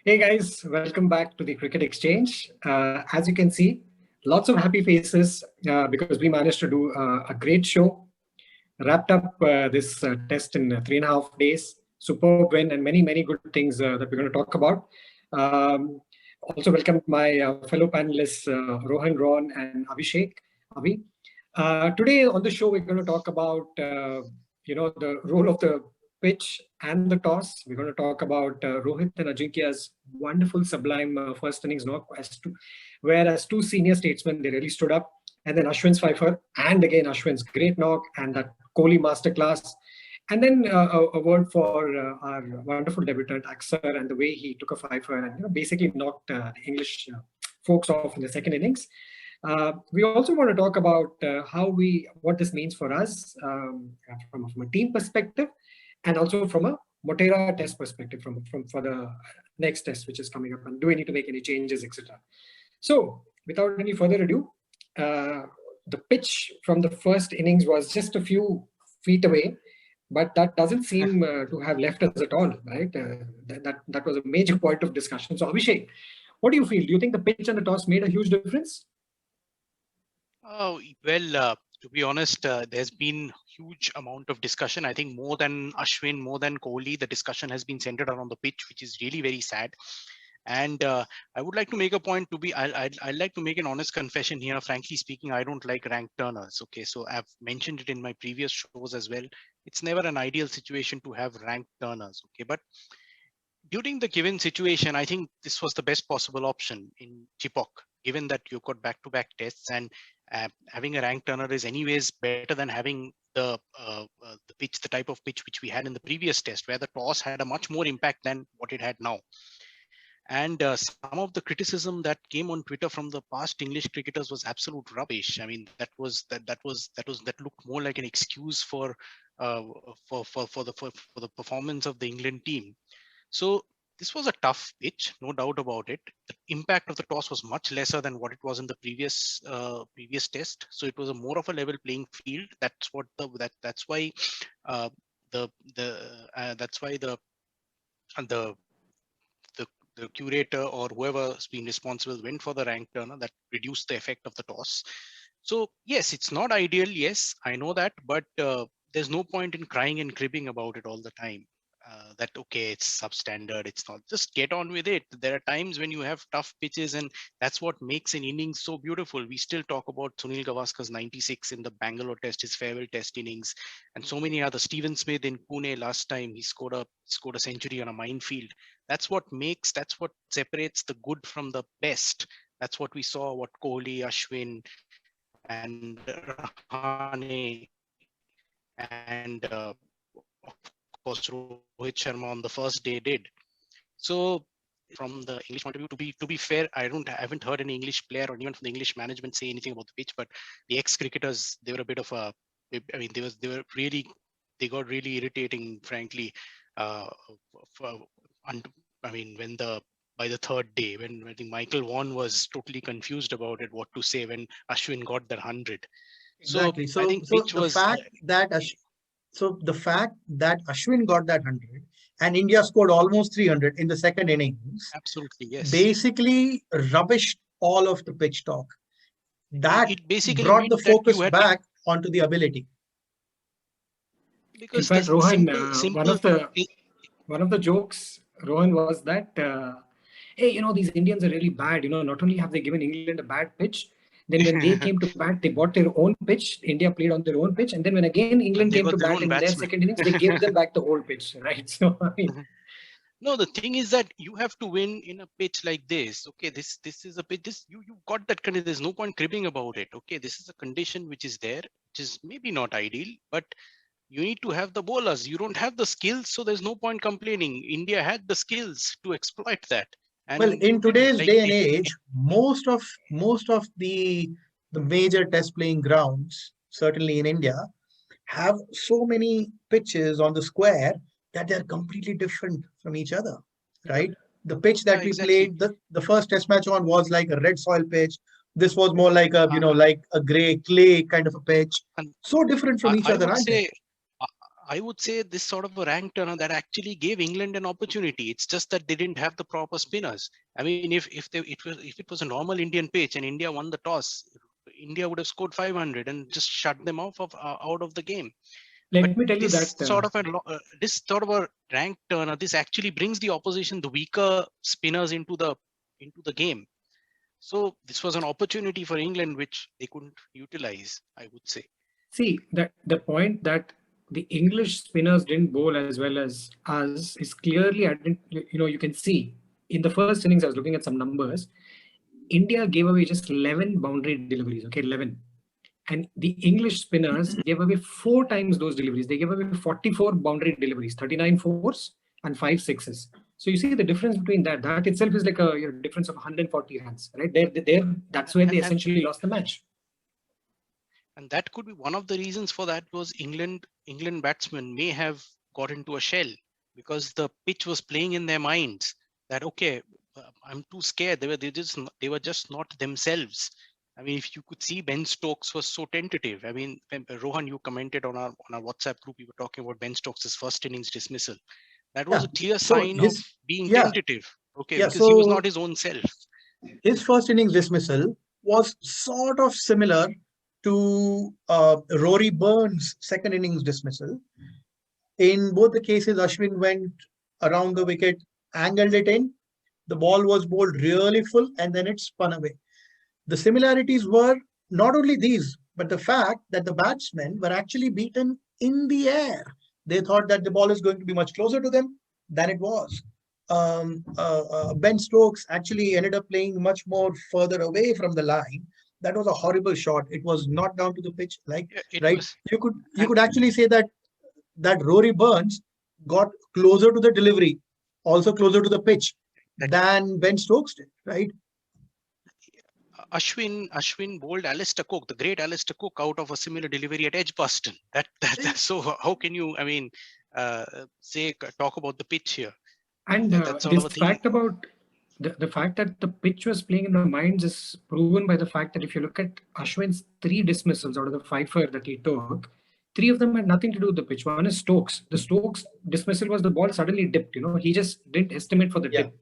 Hey guys, welcome back to the Cricket Exchange. As you can see, lots of happy faces because we managed to do a great show. Wrapped up this test in 3.5 days. Superb win and many good things that we're going to talk about. Also, welcome my fellow panelists Rohan, Ron, and Abhishek. Abhi. Today on the show, we're going to talk about the role of the pitch and the toss. We're going to talk about Rohit and Ajinkya's wonderful, sublime first innings knock, whereas two senior statesmen they really stood up, and then Ashwin's fifer, and again Ashwin's great knock and that Kohli masterclass. And then a word for our wonderful debutant Axar and the way he took a fifer and basically knocked the English folks off in the second innings. We also want to talk about what this means for us from a team perspective, and also from a Motera test perspective for the next test which is coming up, and do we need to make any changes, etc. So without any further ado, the pitch from the first innings was just a few feet away, but that doesn't seem to have left us at all, right? That was a major point of discussion. So Abhishek, what do you feel? Do you think the pitch and the toss made a huge difference? Oh, well, to be honest, there's been huge amount of discussion. I think more than Ashwin, more than Kohli, the discussion has been centered around the pitch, which is really very sad. And I would like to make a point I'd like to make an honest confession here. Frankly speaking, I don't like rank turners. Okay, so I've mentioned it in my previous shows as well. It's never an ideal situation to have rank turners. Okay, but during the given situation, I think this was the best possible option in Chepauk, given that you've got back-to-back tests, and having a rank turner is anyways better than having the pitch, the type of pitch which we had in the previous test, where the toss had a much more impact than what it had now. And some of the criticism that came on Twitter from the past English cricketers was absolute rubbish. I mean, that looked more like an excuse for the performance of the England team. So this was a tough pitch, no doubt about it. The impact of the toss was much lesser than what it was in the previous test. So it was a more of a level playing field. That's why the curator or whoever's been responsible went for the rank turner. That reduced the effect of the toss. So yes, it's not ideal. Yes, I know that, but there's no point in crying and cribbing about it all the time. That okay, it's substandard, it's not. Just get on with it. There are times when you have tough pitches, and that's what makes an innings so beautiful. We still talk about Sunil Gavaskar's 96 in the Bangalore test, his farewell test innings, and so many other. Stephen Smith in Pune last time, he scored a century on a minefield. That's what separates the good from the best. That's what we saw, what Kohli, Ashwin, and Rahane, and of course Rohit Sharma on the first day did. So from the English point of view, to be fair, I haven't heard any English player or even from the English management say anything about the pitch. But the ex-cricketers, they were a bit of a, I mean, they got really irritating, frankly. By the third day, when I think Michael Vaughan was totally confused about it, what to say when Ashwin got that 100. Exactly. So I think So pitch the was. fact that Ashwin got that 100 and India scored almost 300 in the second innings, Absolutely, yes. basically rubbished all of the pitch talk. That it basically brought the focus back to, onto the ability. Because in fact, Rohan, one of the jokes, Rohan, was that hey, these Indians are really bad. Not only have they given England a bad pitch, then when they came to bat, they bought their own pitch. India played on their own pitch, and then when again England came to bat in their second innings, they gave them back the old pitch, right? So I mean, no, the thing is that you have to win in a pitch like this. Okay, this is a pitch. You got that condition. There's no point cribbing about it. Okay, this is a condition which is there, which is maybe not ideal, but you need to have the bowlers. You don't have the skills, so there's no point complaining. India had the skills to exploit that. And well, in today's day and age, most of the major test playing grounds, certainly in India, have so many pitches on the square that they're completely different from each other, right? The pitch that we played the first test match on was like a red soil pitch. This was more like a like a gray clay kind of a pitch. So different from each other, aren't they? I would say this sort of a rank turner that actually gave England an opportunity. It's just that they didn't have the proper spinners. I mean, if it was a normal Indian pitch and India won the toss, India would have scored 500 and just shut them out of the game. But Let me tell you this that. this sort of a rank turner, this actually brings the opposition, the weaker spinners, into the game. So this was an opportunity for England which they couldn't utilize, I would say. See, that the point that the English spinners didn't bowl as well as us is clearly, you can see in the first innings. I was looking at some numbers. India gave away just 11 boundary deliveries. Okay, 11. And the English spinners gave away 4 times those deliveries. They gave away 44 boundary deliveries, 39 fours and 5 sixes. So you see the difference between that. That itself is like a difference of 140 runs, right? That's where they And essentially lost the match. And that could be one of the reasons for that was England batsmen may have got into a shell because the pitch was playing in their minds that, okay, I'm too scared. They were just not themselves. I mean, if you could see, Ben Stokes was so tentative. I mean, Rohan, you commented on our WhatsApp group, you were talking about Ben Stokes' first innings dismissal. That was Yeah. a clear So sign of being yeah, tentative. Okay, yeah. because he was So not his own self. his first innings dismissal was sort of similar to Rory Burns' second innings dismissal. In both the cases, Ashwin went around the wicket, angled it in. The ball was bowled really full and then it spun away. The similarities were not only these, but the fact that the batsmen were actually beaten in the air. They thought that the ball is going to be much closer to them than it was. Ben Stokes actually ended up playing much more further away from the line. That was a horrible shot. It was not down to the pitch, like Yeah, it right. was. You And could actually say that Rory Burns got closer to the delivery, also closer to the pitch than Ben Stokes did, right? Ashwin bowled Alistair Cook, the great Alistair Cook, out of a similar delivery at Edgbaston. So how can you, I mean, talk about the pitch here? And That sort of this a thing. fact about the fact that the pitch was playing in the minds is proven by the fact that if you look at Ashwin's 3 dismissals out of the 5 that he took, 3 of them had nothing to do with the pitch. One is Stokes. The Stokes dismissal was the ball suddenly dipped. He just didn't estimate for the Yeah, dip.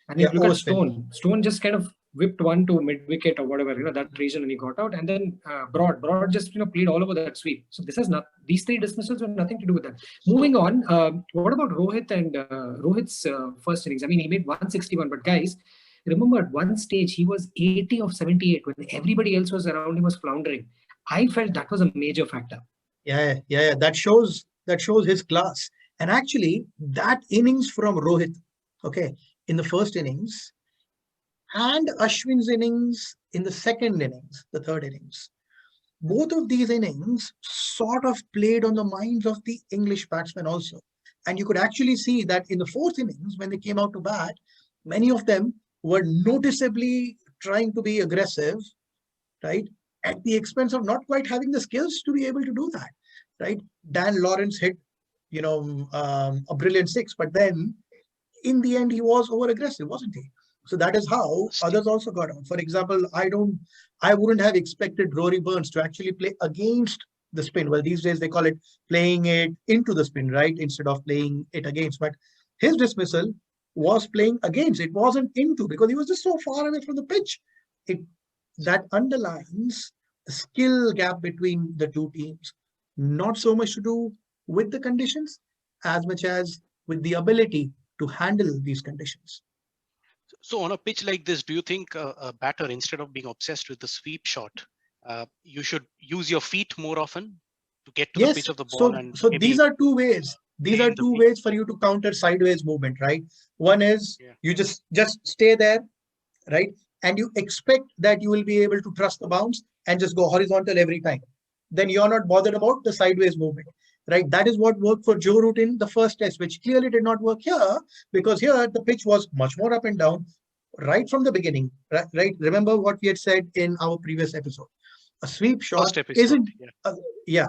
And yeah, if you look at overspin. Stone just kind of whipped one to mid wicket or whatever, that region, and he got out. And then Broad just played all over that sweep. So this has not, these 3 dismissals have nothing to do with that. So, Moving on, what about Rohit and Rohit's first innings? I mean, he made 161, but guys, remember at one stage he was 80 of 78 when everybody else was around him was floundering. I felt that was a major factor. Yeah. That shows his class. And actually, that innings from Rohit, okay, in the first innings, and Ashwin's innings in the second innings, the third innings, both of these innings sort of played on the minds of the English batsmen also. And you could actually see that in the fourth innings, when they came out to bat, many of them were noticeably trying to be aggressive, right? At the expense of not quite having the skills to be able to do that, right? Dan Lawrence hit, a brilliant six, but then in the end, he was over aggressive, wasn't he? So that is how others also got out. For example, I wouldn't have expected Rory Burns to actually play against the spin. Well, these days they call it playing it into the spin, right? Instead of playing it against. But his dismissal was playing against. It wasn't into because he was just so far away from the pitch. That underlines the skill gap between the two teams. Not so much to do with the conditions as much as with the ability to handle these conditions. So on a pitch like this, do you think a batter, instead of being obsessed with the sweep shot, you should use your feet more often to get to the Yes, pitch of the ball so and so these maybe are two ways. These play are in the two feet? ways for you to counter sideways movement, right? One is Yeah. you just stay there, right? And you expect that you will be able to trust the bounce and just go horizontal every time. Then you're not bothered about the sideways movement, right? That is what worked for Joe Root in the first test, which clearly did not work here because here the pitch was much more up and down right from the beginning, right? Remember what we had said in our previous episode. A sweep shot First episode. isn't, Yeah.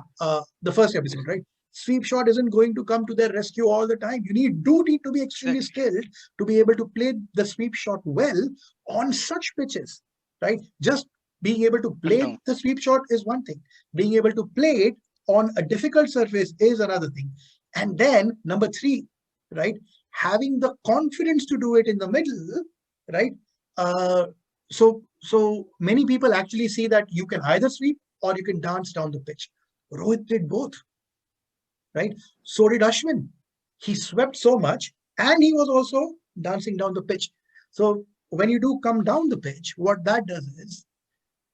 the first episode, right? Sweep shot isn't going to come to their rescue all the time. You need to be extremely Exactly. skilled to be able to play the sweep shot well on such pitches, right? Just being able to And play down. the sweep shot is one thing. Being able to play it on a difficult surface is another thing. And then number three, right? Having the confidence to do it in the middle, right? So many people actually see that you can either sweep or you can dance down the pitch. Rohit did both, right? So did Ashwin. He swept so much and he was also dancing down the pitch. So when you do come down the pitch, what that does is,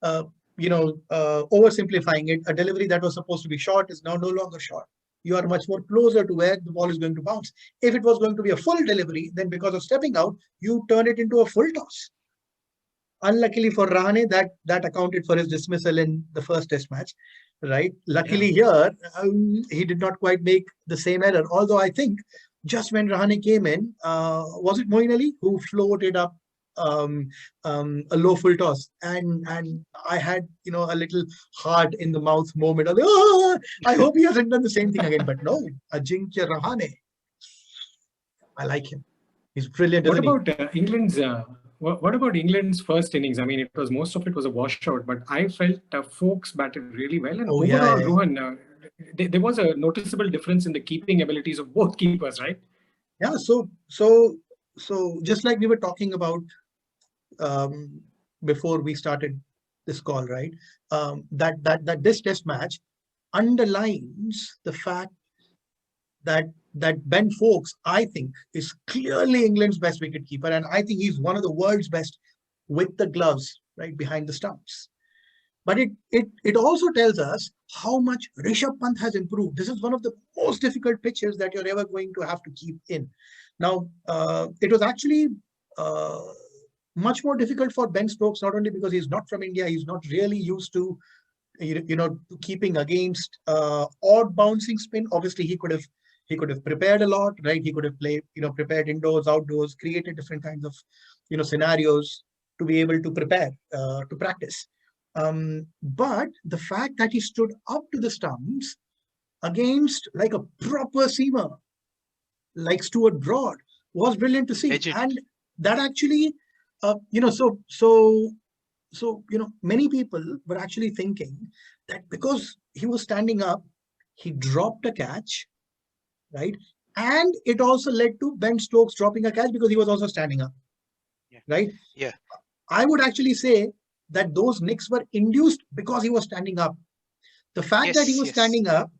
uh, oversimplifying it, a delivery that was supposed to be short is now no longer short. You are much more closer to where the ball is going to bounce. If it was going to be a full delivery, then because of stepping out, you turn it into a full toss. Unluckily for Rahane, that accounted for his dismissal in the first test match, right? Luckily here, he did not quite make the same error. Although I think just when Rahane came in, was it Moeen Ali who floated up a low full toss, and I had a little heart in the mouth moment. I hope he hasn't done the same thing again. But no, Ajinkya Rahane, I like him. He's brilliant. What about England's? What about England's first innings? I mean, it was most of it was a washout, but I felt Foakes batted really well, and overall, Rohan, there was a noticeable difference in the keeping abilities of both keepers, right? Yeah. So just like we were talking about before we started this call, right? That this test match underlines the fact that Ben Foakes, I think, is clearly England's best wicketkeeper, and I think he's one of the world's best with the gloves, right, behind the stumps. But it also tells us how much Rishabh Pant has improved. This is one of the most difficult pitches that you're ever going to have to keep in. Now, it was actually much more difficult for Ben Stokes, not only because he's not from India, he's not really used to keeping against odd bouncing spin. Obviously, he could have prepared a lot, right? He could have prepared indoors, outdoors, created different kinds of, scenarios to be able to prepare, to practice. But the fact that he stood up to the stumps against like a proper seamer, like Stuart Broad, was brilliant to see. Legend. And that actually, many people were actually thinking that because he was standing up, he dropped a catch, right? And it also led to Ben Stokes dropping a catch because he was also standing up, right? Yeah. I would actually say that those nicks were induced because he was standing up. The fact that he was standing up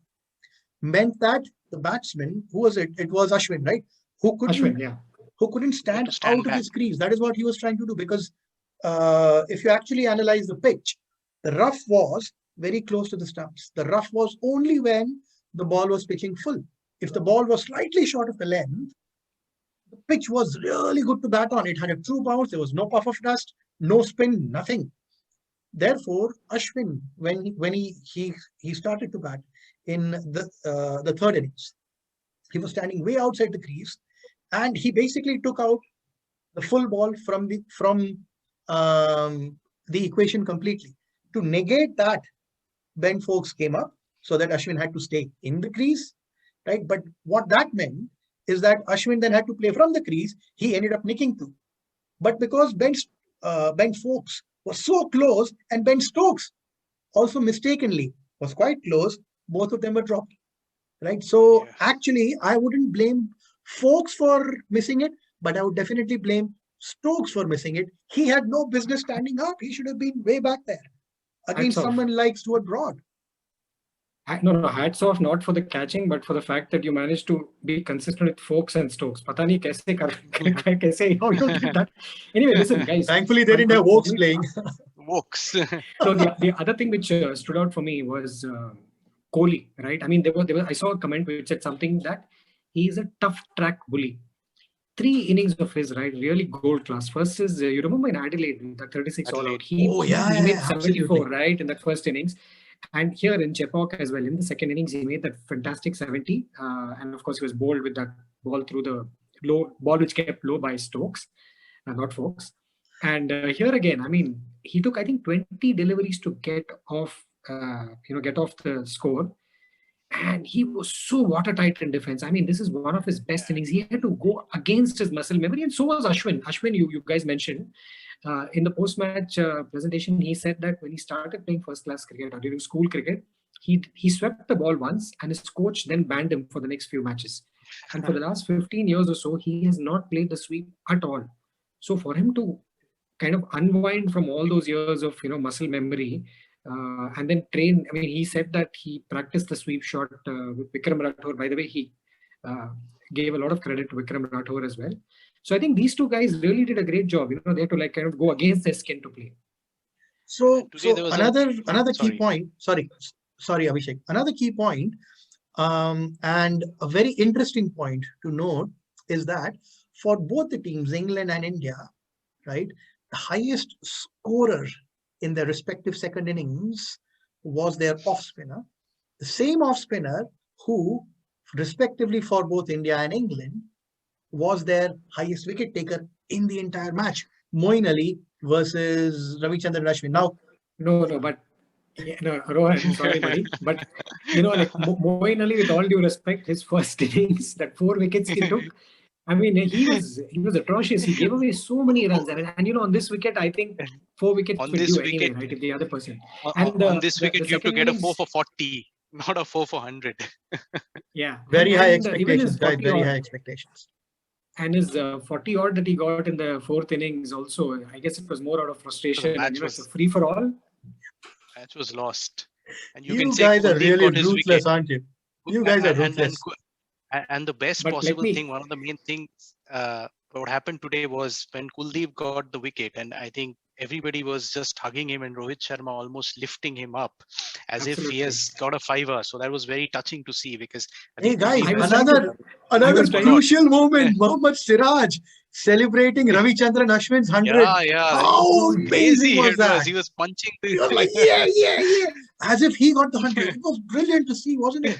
meant that the batsman, who was it? It was Ashwin, right? Who couldn't stand out of his crease. That is what he was trying to do, because if you actually analyze the pitch, the rough was very close to the stumps. The rough was only when the ball was pitching full. If the ball was slightly short of the length, the pitch was really good to bat on. It had a true bounce. There was no puff of dust, no spin, nothing. Therefore, Ashwin, when he started to bat in the third innings, he was standing way outside the crease, and he basically took out the full ball from the equation completely. To negate that, Ben Foakes came up so that Ashwin had to stay in the crease, right? But what that meant is that Ashwin then had to play from the crease. He ended up nicking two. But because Ben Foakes was so close, and Ben Stokes also mistakenly was quite close, both of them were dropped, right? So actually, I wouldn't blame Foakes for missing it, but I would definitely blame Stokes for missing it. He had no business standing up. He should have been way back there against someone like Stuart Broad. No, hats off, not for the catching, but for the fact that you managed to be consistent with Foakes and Stokes. Pata nahi kaise how you did that. Anyway, listen, guys. Thankfully, they didn't have Foakes playing. Foakes. So the other thing which stood out for me was Kohli, right? I mean, there was I saw a comment which said something that he is a tough track bully. 3 innings of his, right, really gold class. First is, you remember in Adelaide, the 36 all out. He made 74, absolutely. Right, in that first innings. And here in Chepauk as well, in the second innings, he made that fantastic 70. And of course, he was bowled with that ball through the low ball, which kept low by Stokes, not Foakes. And here again, I mean, he took, I think, 20 deliveries to get off the score. And he was so watertight in defense. I mean, this is one of his best innings. He had to go against his muscle memory, and so was Ashwin. Ashwin, you guys mentioned in the post-match presentation, he said that when he started playing first-class cricket or during school cricket, he swept the ball once, and his coach then banned him for the next few matches. And for the last 15 years or so, he has not played the sweep at all. So for him to kind of unwind from all those years of muscle memory, and then train. I mean, he said that he practiced the sweep shot with Vikram Rathore. By the way, he uh, gave a lot of credit to Vikram Rathore as well. So I think these two guys really did a great job. They had to like kind of go against their skin to play. So, Today there was another key sorry. point. Sorry, Abhishek. Another key point, and a very interesting point to note is that for both the teams, England and India, right, the highest scorer in their respective second innings was their off spinner, the same off spinner who, respectively for both India and England, was their highest wicket taker in the entire match. Moeen Ali versus Ravichandran Ashwin. Now, No, but no, Rohan, sorry, buddy, but like Moeen Ali, with all due respect, his first innings, that 4 wickets he took. I mean, he was atrocious. He gave away so many runs, and on this wicket, I think 4 wickets On will this do anyway, wicket, right? If the other person on, on this wicket, the you have to second get a 4 innings, for 40, not a 4 for 100. yeah, very high and even expectations, his guys. 40 Very odd high expectations. and his 40 odd that he got in the fourth innings also. I guess it was more out of frustration, and it's a free for all. Match was lost, and you can You say guys are Kuldeep really got his wicket. ruthless, aren't you? You guys are ruthless. And the best But let possible me- thing, one of the main things, what happened today was when Kuldeep got the wicket, and I think everybody was just hugging him, and Rohit Sharma almost lifting him up as if he Absolutely. has got a fiver. So that was very touching to see, because I Hey think guys, Kuldeep has- another was trying- crucial moment. Mohammad Siraj celebrating Ravichandran Ashwin's 100. yeah, How amazing crazy was it was. that? He was punching He was like, yeah, as if he got the 100. It was brilliant to see, wasn't it?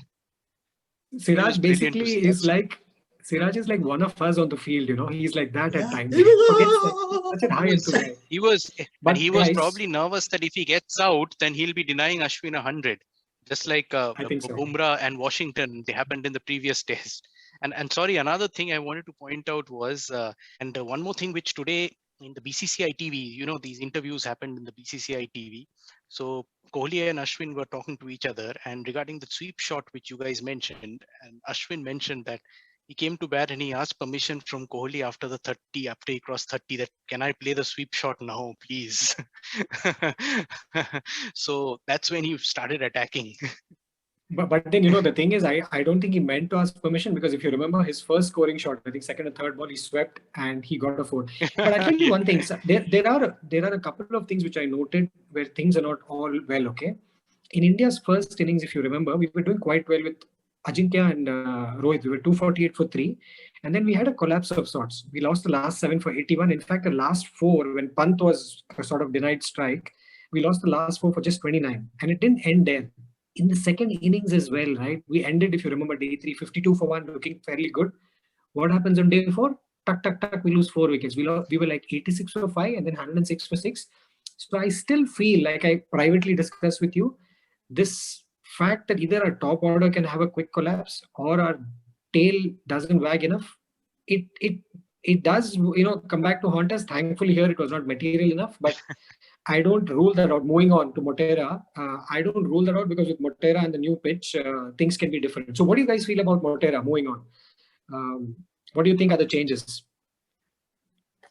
Siraj was brilliant to basically see. is like Siraj is like one of us on the field. He's like that at Yeah. times. He forgets such a high He was- enthusiasm. He was, But and he was guys- probably nervous that if he gets out, then he'll be denying Ashwin 100, just like I think so. Bumrah and Washington. They happened in the previous test. And sorry, another thing I wanted to point out was, and one more thing which today in the BCCI TV, these interviews happened in the BCCI TV. So Kohli and Ashwin were talking to each other, and regarding the sweep shot which you guys mentioned, and Ashwin mentioned that he came to bat and he asked permission from Kohli after the 30, after he crossed 30, that can I play the sweep shot now, please? So that's when he started attacking. But then the thing is, I don't think he meant to ask permission, because if you remember his first scoring shot, I think second or third ball he swept and he got a 4. But I'll tell you one thing, sir, there are a couple of things which I noted where things are not all well. Okay, in India's first innings, if you remember, we were doing quite well with Ajinkya and Rohit. We were 248 for 3, and then we had a collapse of sorts. We lost the last 7 for 81. In fact, the last 4, when Pant was a sort of denied strike, we lost the last 4 for just 29, and it didn't end there. In the second innings as well, right? We ended, if you remember, day 3, 52 for 1, looking fairly good. What happens on day 4? Tuck, tuck, tuck, we lose 4 wickets. We were like 86 for 5 and then 106 for 6. So I still feel like I privately discussed with you, this fact that either our top order can have a quick collapse or our tail doesn't wag enough, it does, come back to haunt us. Thankfully here it was not material enough, but I don't rule that out. Moving on to Motera, I don't rule that out, because with Motera and the new pitch, things can be different. So what do you guys feel about Motera? Moving on, what do you think are the changes?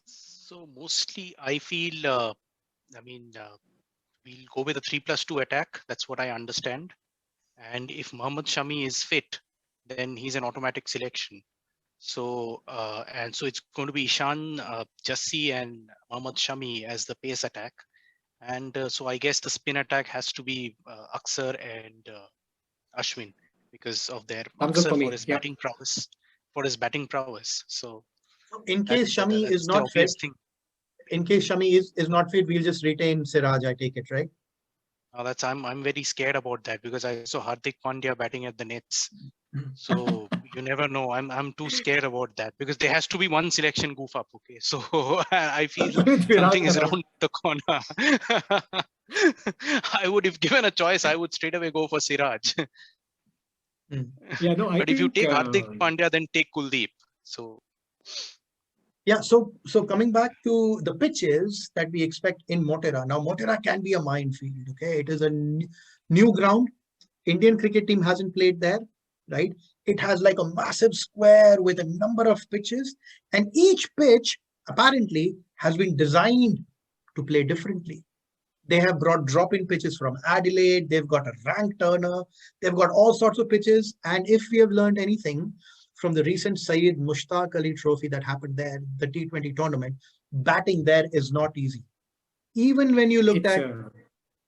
So mostly I feel, we'll go with a 3+2 attack. That's what I understand. And if Mohammad Shami is fit, then he's an automatic selection. So so it's going to be Ishan, Jassi, and Mohammad Shami as the pace attack. And so I guess the spin attack has to be Axar and Ashwin, because of their Thumbs up Axar for me. for his Yeah. batting prowess. For his batting prowess. So In case Shami that's is the not fit, obvious thing. in case Shami is not fit, we'll just retain Siraj, I take it, right? I'm very scared about that, because I saw Hardik Pandya batting at the nets. So you never know. I'm too scared about that, because there has to be one selection goof up. Okay, so I feel something is around the corner. I would, if given a choice, I would straight away go for Siraj. Yeah, no, But if you take Hardik Pandya, then take Kuldeep. So Yeah, so coming back to the pitches that we expect in Motera. Now, Motera can be a minefield, okay? It is a new ground. Indian cricket team hasn't played there, right? It has like a massive square with a number of pitches, and each pitch apparently has been designed to play differently. They have brought drop-in pitches from Adelaide. They've got a rank turner. They've got all sorts of pitches. And if we have learned anything from the recent Syed Mushtaq Ali Trophy that happened there, the T20 tournament, batting there is not easy. Even when you looked It's at,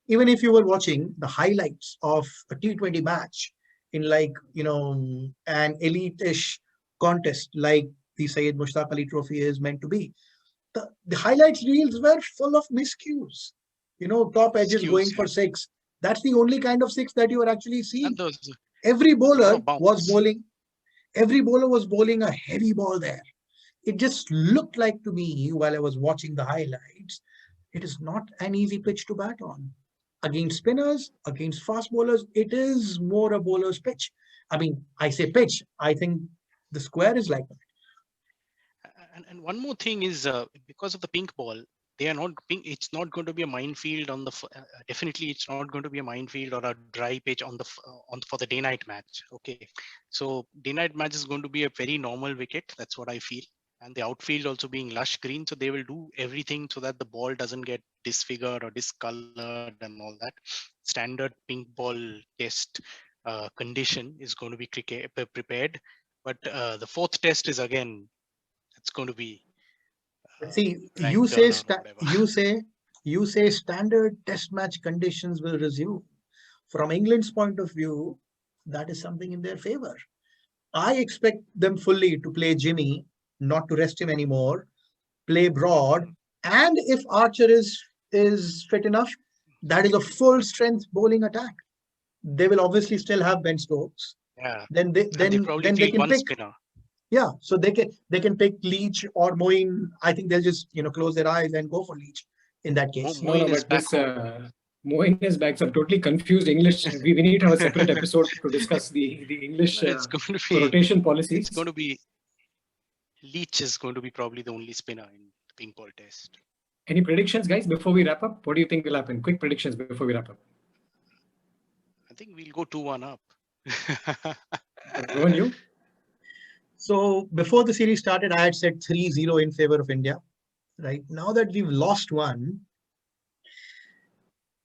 even if you were watching the highlights of a T20 match in like, an elite-ish contest like the Syed Mushtaq Ali Trophy is meant to be, the highlights reels were full of miscues. Top edges going for six. That's the only kind of six that you were actually seeing. Every bowler was bowling. Every bowler was bowling a heavy ball there. It just looked like to me while I was watching the highlights, it is not an easy pitch to bat on. Against spinners, against fast bowlers, it is more a bowler's pitch. I mean, I say pitch. I think the square is like that. And one more thing is because of the pink ball, they are not pink. It's not going to be a minefield on the. Definitely, it's not going to be a minefield or a dry pitch on the for the day-night match. Okay, so day-night match is going to be a very normal wicket. That's what I feel. And the outfield also being lush green, so they will do everything so that the ball doesn't get disfigured or discolored and all that. Standard pink ball test condition is going to be prepared, but the fourth test is again. It's going to be. See, you say standard test match conditions will resume. From England's point of view, that is something in their favor. I expect them fully to play Jimmy, not to rest him anymore, play Broad, and if Archer is fit enough, that is a full strength bowling attack. They will obviously still have Ben Stokes. Yeah. Then they can pick. Spinner. Yeah, so they can pick Leach or Moeen. I think they'll just close their eyes and go for Leach in that case. Moeen is back. Moeen is back. So I'm totally confused. English. We need to have a separate episode to discuss the English rotation policies. It's going to be Leach is going to be probably the only spinner in the pink ball test. Any predictions, guys, before we wrap up? What do you think will happen? Quick predictions before we wrap up. I think we'll go 2-1 up. Rohan, you? So before the series started, I had said 3-0 in favor of India. Right now that we've lost one,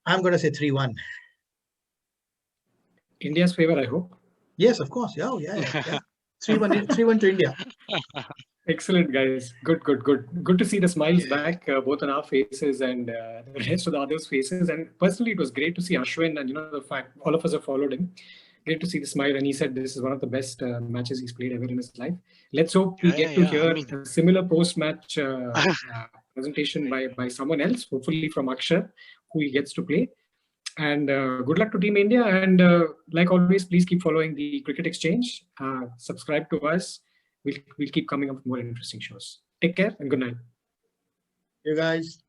I'm going to say 3-1. India's favor, I hope. Yes, of course. Yeah. 3-1 to India. Excellent, guys. Good to see the smiles back, both on our faces and the rest of the others' faces. And personally, it was great to see Ashwin, and the fact all of us have followed him. Great to see the smile, and he said this is one of the best matches he's played ever in his life. Let's hope we get to hear a similar post-match presentation by someone else, hopefully from Axar, who he gets to play. And good luck to Team India. And like always, please keep following the Cricket Exchange. Subscribe to us. We'll keep coming up with more interesting shows. Take care and good night. You guys.